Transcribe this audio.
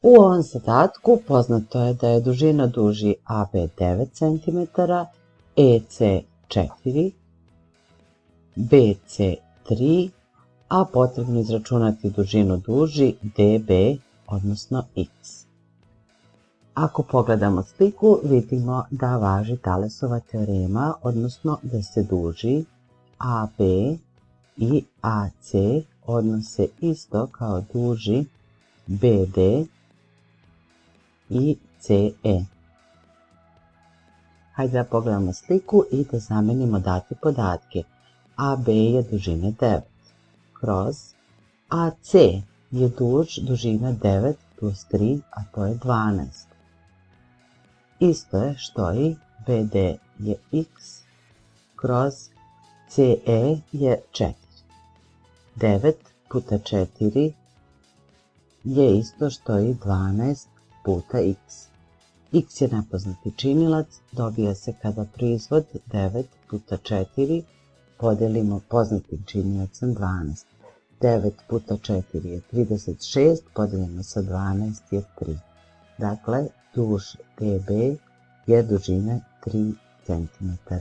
U ovom zadatku poznato je da je dužina duži AB 9 cm, EC 4, BC 3, a potrebno izračunati dužinu duži DB, odnosno X. Ako pogledamo sliku, vidimo da važi Talesova teorema, odnosno da se duži AB i AC odnose isto kao duži BD i CE. Hajde da pogledamo sliku i da zamenimo date podatke. AB je dužina 9 kroz AC je dužina 9 plus 3, a to je 12. Isto je što i BD je X kroz CE je 4. 9 puta 4 je isto što i 12 puta X. X je nepoznati činilac, dobija se kada proizvod 9 puta 4 podelimo poznatim činilacem 12. 9 puta 4 je 36, podeljeno sa 12 je 3. Dakle, duž DB je dužine 3 cm.